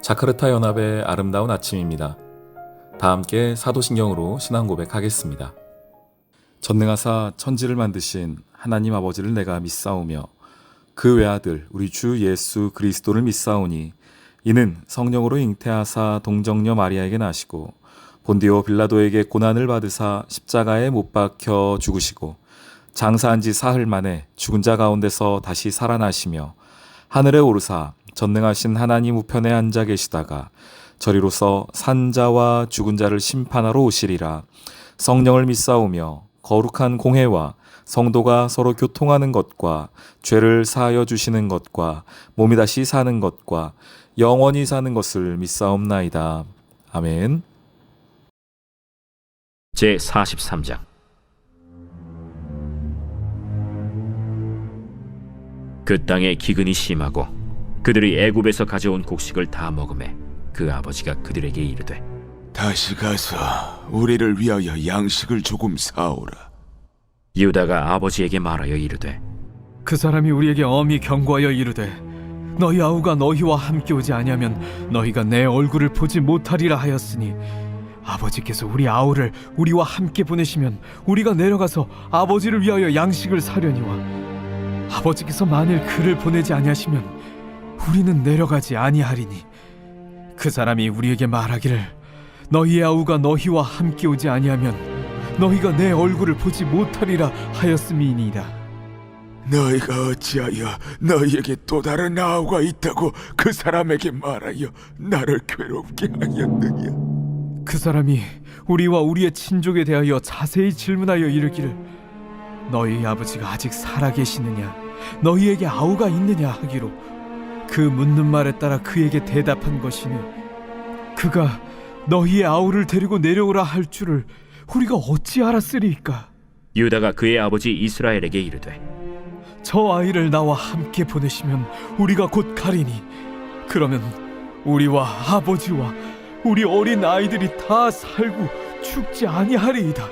자카르타 연합의 아름다운 아침입니다. 다 함께 사도신경으로 신앙 고백하겠습니다. 전능하사 천지를 만드신 하나님 아버지를 내가 믿사오며 그 외아들 우리 주 예수 그리스도를 믿사오니 이는 성령으로 잉태하사 동정녀 마리아에게 나시고 본디오 빌라도에게 고난을 받으사 십자가에 못 박혀 죽으시고 장사한 지 사흘 만에 죽은 자 가운데서 다시 살아나시며 하늘에 오르사 전능하신 하나님 우편에 앉아 계시다가 저리로서 산자와 죽은 자를 심판하러 오시리라. 성령을 믿사오며 거룩한 공회와 성도가 서로 교통하는 것과 죄를 사하여 주시는 것과 몸이 다시 사는 것과 영원히 사는 것을 믿사옵나이다. 아멘. 제43장 그 땅에 기근이 심하고 그들이 애굽에서 가져온 곡식을 다 먹으매 그 아버지가 그들에게 이르되 다시 가서 우리를 위하여 양식을 조금 사오라. 유다가 아버지에게 말하여 이르되 그 사람이 우리에게 엄히 경고하여 이르되 너희 아우가 너희와 함께 오지 아니하면 너희가 내 얼굴을 보지 못하리라 하였으니 아버지께서 우리 아우를 우리와 함께 보내시면 우리가 내려가서 아버지를 위하여 양식을 사려니와 아버지께서 만일 그를 보내지 아니하시면 우리는 내려가지 아니하리니 그 사람이 우리에게 말하기를 너희의 아우가 너희와 함께 오지 아니하면 너희가 내 얼굴을 보지 못하리라 하였음이니이다. 너희가 어찌하여 너희에게 또 다른 아우가 있다고 그 사람에게 말하여 나를 괴롭게 하였느냐? 그 사람이 우리와 우리의 친족에 대하여 자세히 질문하여 이르기를 너희 아버지가 아직 살아계시느냐 너희에게 아우가 있느냐 하기로 그 묻는 말에 따라 그에게 대답한 것이니 그가 너희의 아우를 데리고 내려오라 할 줄을 우리가 어찌 알았으리이까? 유다가 그의 아버지 이스라엘에게 이르되 저 아이를 나와 함께 보내시면 우리가 곧 가리니 그러면 우리와 아버지와 우리 어린 아이들이 다 살고 죽지 아니하리이다.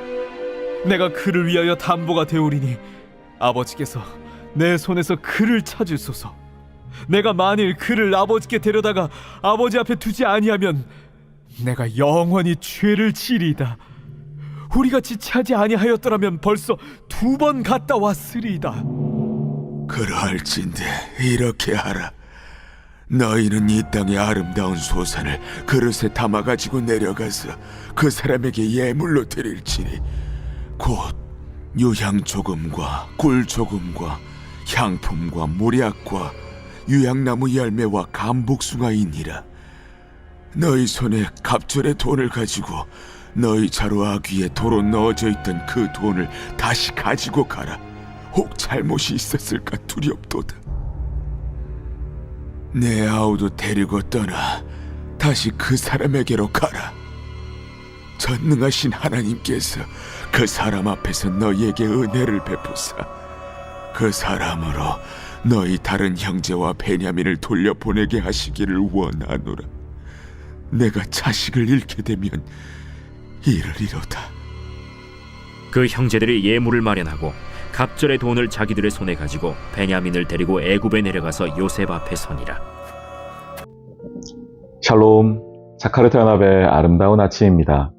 내가 그를 위하여 담보가 되오리니 아버지께서 내 손에서 그를 찾으소서. 내가 만일 그를 아버지께 데려다가 아버지 앞에 두지 아니하면 내가 영원히 죄를 지리이다. 우리가 지체하지 아니하였더라면 벌써 2번 갔다 왔으리이다. 그러할진대 이렇게 하라. 너희는 이 땅의 아름다운 소산을 그릇에 담아가지고 내려가서 그 사람에게 예물로 드릴지니 곧 유향 조금과 꿀 조금과 향품과 모략과 유향나무 열매와 감복숭아이니라. 너희 손에 갑절의 돈을 가지고 너희 자루 아귀에 도로 넣어져 있던 그 돈을 다시 가지고 가라. 혹 잘못이 있었을까 두렵도다. 내 아우도 데리고 떠나 다시 그 사람에게로 가라. 전능하신 하나님께서 그 사람 앞에서 너희에게 은혜를 베푸사 그 사람으로 너희 다른 형제와 베냐민을 돌려보내게 하시기를 원하노라. 내가 자식을 잃게 되면 이르리로다. 그 형제들이 예물을 마련하고 갑절의 돈을 자기들의 손에 가지고 베냐민을 데리고 애굽에 내려가서 요셉 앞에 서니라. 샬롬, 자카르타 연합의 아름다운 아침입니다.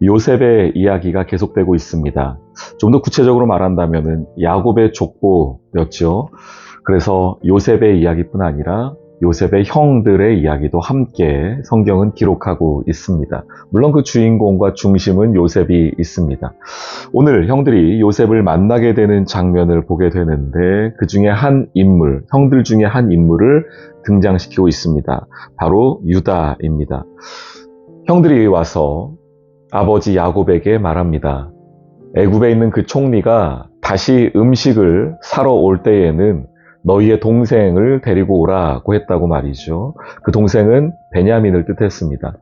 요셉의 이야기가 계속되고 있습니다. 좀 더 구체적으로 말한다면 야곱의 족보였죠. 그래서 요셉의 이야기뿐 아니라 요셉의 형들의 이야기도 함께 성경은 기록하고 있습니다. 물론 그 주인공과 중심은 요셉이 있습니다. 오늘 형들이 요셉을 만나게 되는 장면을 보게 되는데 그 중에 한 인물, 형들 중에 한 인물을 등장시키고 있습니다. 바로 유다입니다. 형들이 와서 아버지 야곱에게 말합니다. 애굽에 있는 그 총리가 다시 음식을 사러 올 때에는 너희의 동생을 데리고 오라고 했다고 말이죠. 그 동생은 베냐민을 뜻했습니다.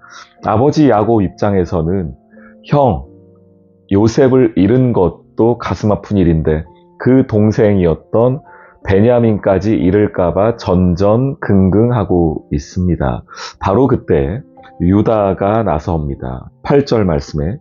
아버지 야곱 입장에서는 형 요셉을 잃은 것도 가슴 아픈 일인데 그 동생이었던 베냐민까지 잃을까봐 전전긍긍하고 있습니다. 바로 그때 유다가 나섭니다. 8절 말씀에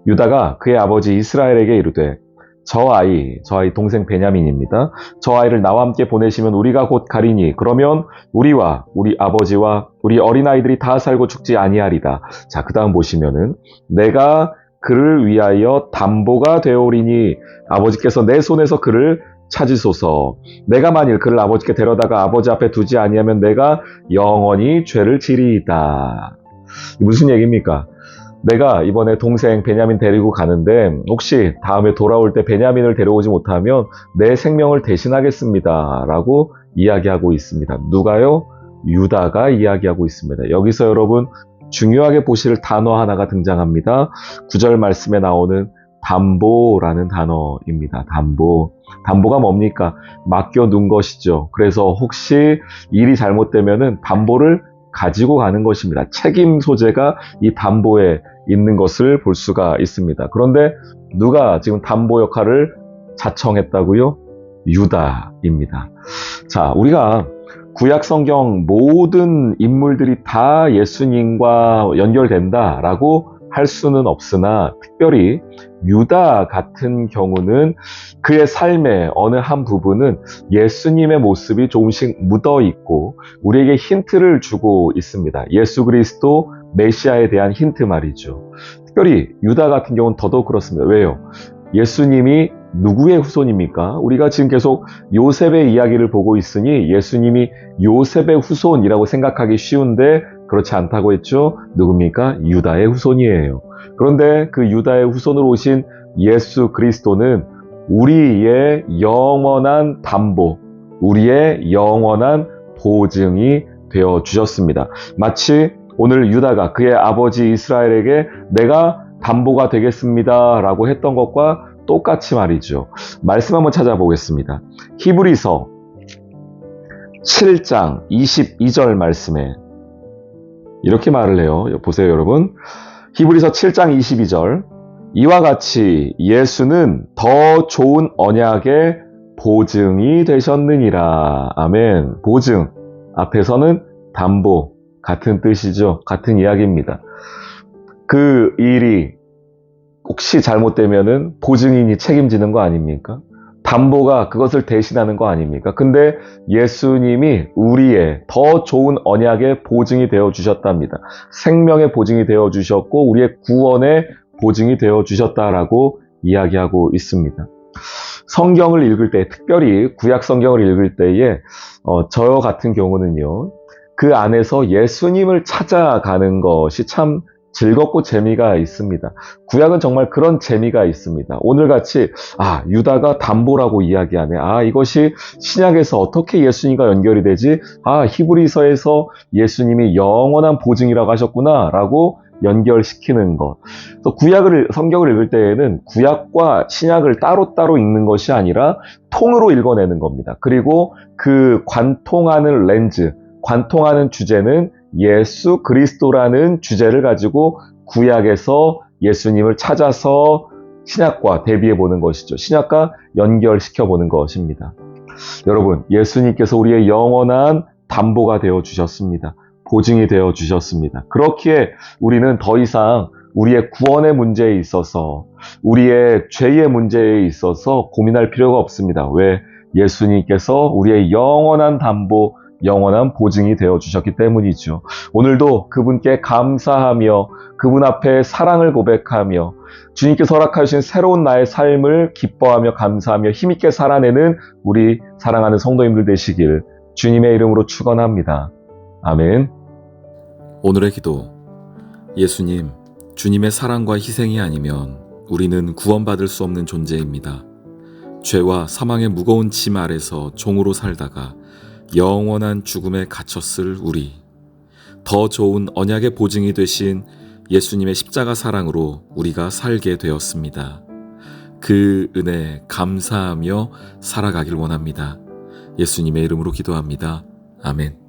유다가 그의 아버지 이스라엘에게 이르되 저 아이 동생 베냐민입니다. 저 아이를 나와 함께 보내시면 우리가 곧 가리니 그러면 우리와 우리 아버지와 우리 어린아이들이 다 살고 죽지 아니하리다. 자, 그 다음 보시면은 내가 그를 위하여 담보가 되오리니 아버지께서 내 손에서 그를 찾으소서. 내가 만일 그를 아버지께 데려다가 아버지 앞에 두지 아니하면 내가 영원히 죄를 지리이다. 무슨 얘기입니까? 내가 이번에 동생 베냐민 데리고 가는데 혹시 다음에 돌아올 때 베냐민을 데려오지 못하면 내 생명을 대신하겠습니다. 라고 이야기하고 있습니다. 누가요? 유다가 이야기하고 있습니다. 여기서 여러분 중요하게 보실 단어 하나가 등장합니다. 9절 말씀에 나오는 담보라는 단어입니다. 담보. 담보가 뭡니까? 맡겨둔 것이죠. 그래서 혹시 일이 잘못되면은 담보를 가지고 가는 것입니다. 책임 소재가 이 담보에 있는 것을 볼 수가 있습니다. 그런데 누가 지금 담보 역할을 자청했다고요? 유다입니다. 자, 우리가 구약 성경 모든 인물들이 다 예수님과 연결된다라고 할 수는 없으나 특별히 유다 같은 경우는 그의 삶의 어느 한 부분은 예수님의 모습이 조금씩 묻어 있고 우리에게 힌트를 주고 있습니다. 예수 그리스도 메시아에 대한 힌트 말이죠. 특별히 유다 같은 경우는 더더욱 그렇습니다. 왜요? 예수님이 누구의 후손입니까? 우리가 지금 계속 요셉의 이야기를 보고 있으니 예수님이 요셉의 후손이라고 생각하기 쉬운데 그렇지 않다고 했죠. 누굽니까? 유다의 후손이에요. 그런데 그 유다의 후손으로 오신 예수 그리스도는 우리의 영원한 담보, 우리의 영원한 보증이 되어 주셨습니다. 마치 오늘 유다가 그의 아버지 이스라엘에게 내가 담보가 되겠습니다 라고 했던 것과 똑같이 말이죠. 말씀 한번 찾아보겠습니다. 히브리서 7장 22절 말씀에 이렇게 말을 해요. 보세요, 여러분. 히브리서 7장 22절. 이와 같이 예수는 더 좋은 언약의 보증이 되셨느니라. 아멘. 보증. 앞에서는 담보. 같은 뜻이죠. 같은 이야기입니다. 그 일이 혹시 잘못되면은 보증인이 책임지는 거 아닙니까? 담보가 그것을 대신하는 거 아닙니까? 근데 예수님이 우리의 더 좋은 언약의 보증이 되어 주셨답니다. 생명의 보증이 되어 주셨고 우리의 구원의 보증이 되어 주셨다라고 이야기하고 있습니다. 성경을 읽을 때, 특별히 구약 성경을 읽을 때에 저 같은 경우는요. 그 안에서 예수님을 찾아가는 것이 참 즐겁고 재미가 있습니다. 구약은 정말 그런 재미가 있습니다. 오늘같이 유다가 담보라고 이야기하네. 이것이 신약에서 어떻게 예수님과 연결이 되지? 히브리서에서 예수님이 영원한 보증이라고 하셨구나 라고 연결시키는 것. 그래서 성경을 읽을 때에는 구약과 신약을 따로따로 읽는 것이 아니라 통으로 읽어내는 겁니다. 그리고 그 관통하는 렌즈, 관통하는 주제는 예수 그리스도라는 주제를 가지고 구약에서 예수님을 찾아서 신약과 대비해 보는 것이죠. 신약과 연결시켜 보는 것입니다. 여러분, 예수님께서 우리의 영원한 담보가 되어 주셨습니다. 보증이 되어 주셨습니다. 그렇기에 우리는 더 이상 우리의 구원의 문제에 있어서, 우리의 죄의 문제에 있어서 고민할 필요가 없습니다. 왜? 예수님께서 우리의 영원한 담보, 영원한 보증이 되어 주셨기 때문이죠. 오늘도 그분께 감사하며 그분 앞에 사랑을 고백하며 주님께서 허락하신 새로운 나의 삶을 기뻐하며 감사하며 힘있게 살아내는 우리 사랑하는 성도님들 되시길 주님의 이름으로 축원합니다. 아멘. 오늘의 기도. 예수님, 주님의 사랑과 희생이 아니면 우리는 구원받을 수 없는 존재입니다. 죄와 사망의 무거운 짐 아래서 종으로 살다가 영원한 죽음에 갇혔을 우리. 더 좋은 언약의 보증이 되신 예수님의 십자가 사랑으로 우리가 살게 되었습니다. 그 은혜 감사하며 살아가길 원합니다. 예수님의 이름으로 기도합니다. 아멘.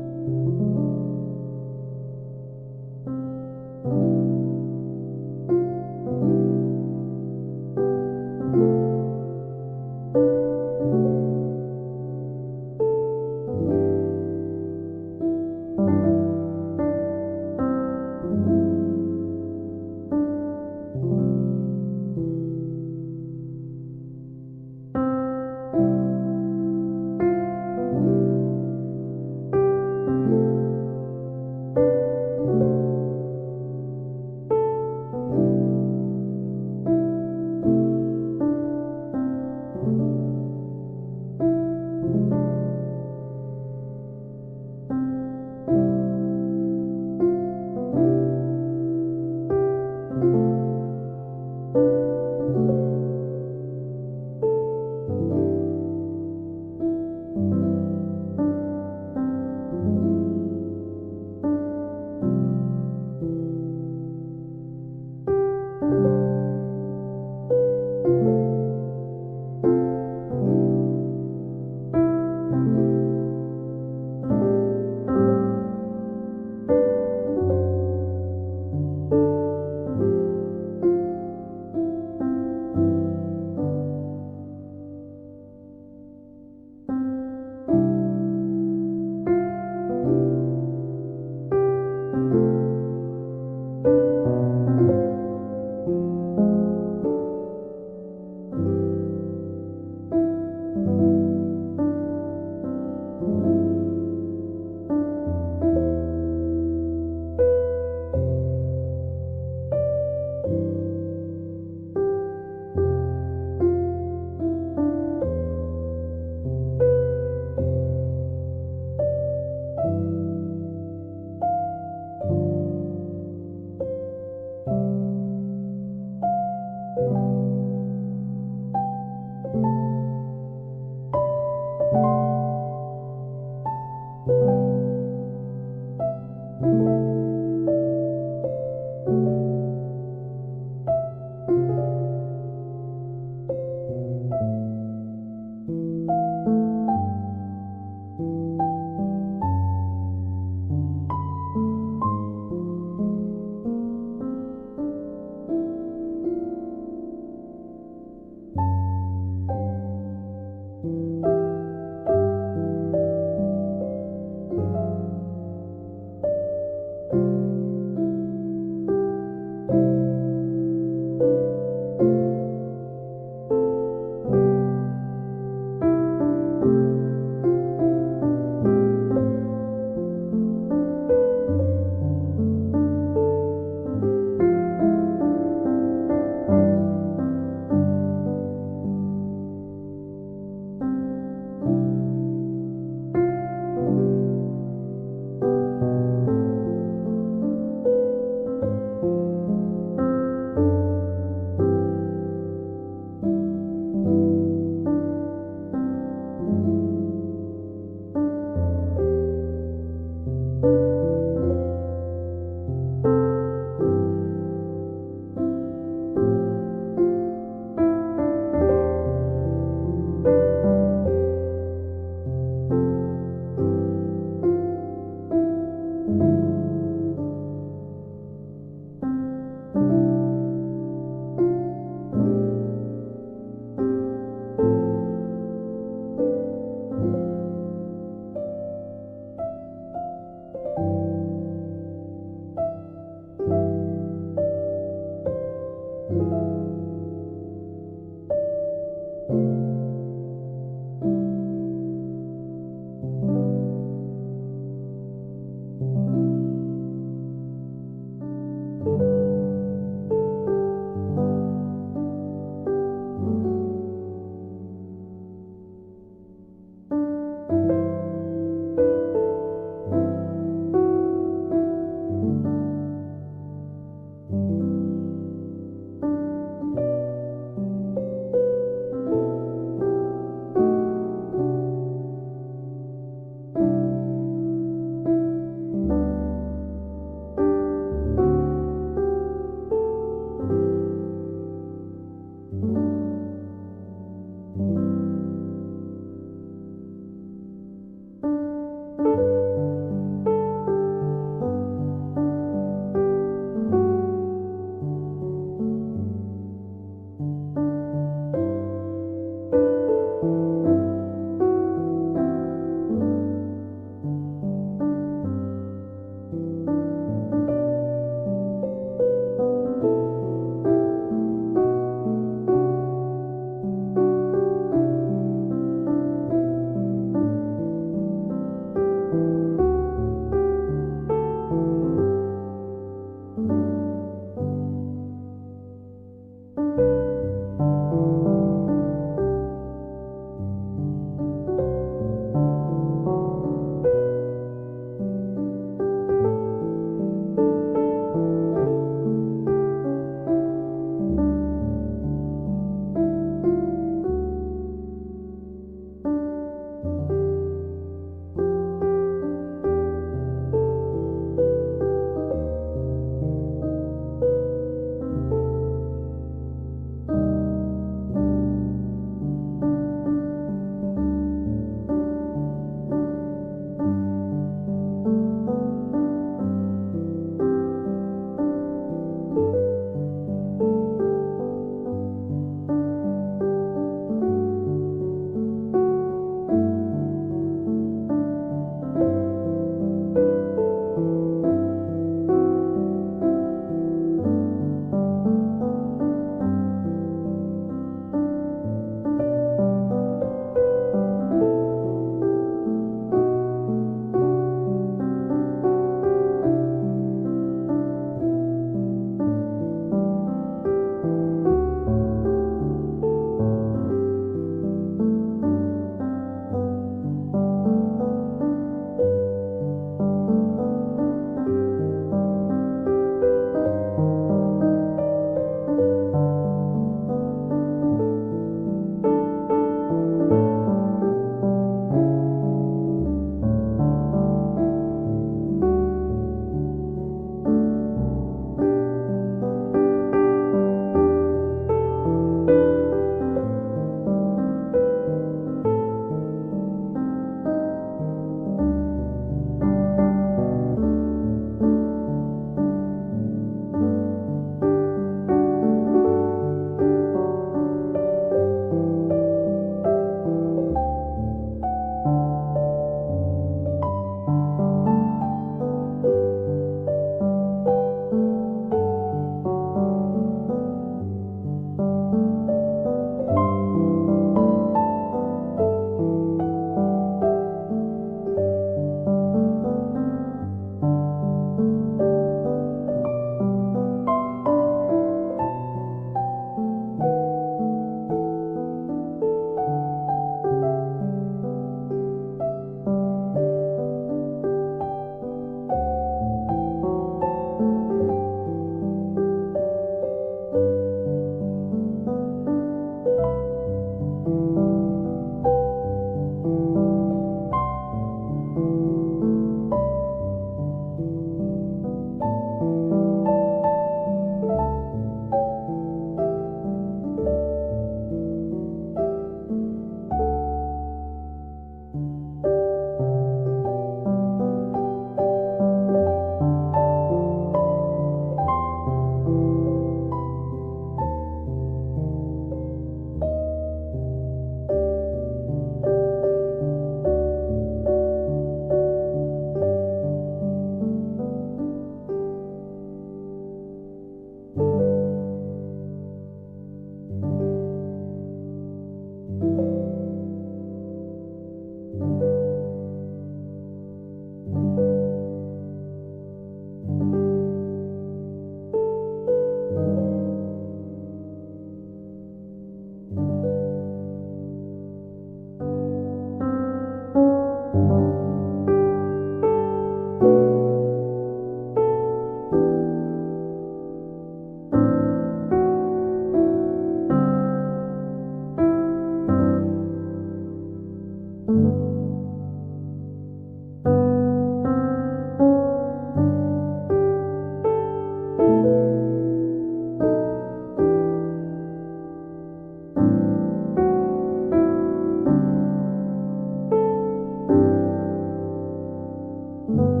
네.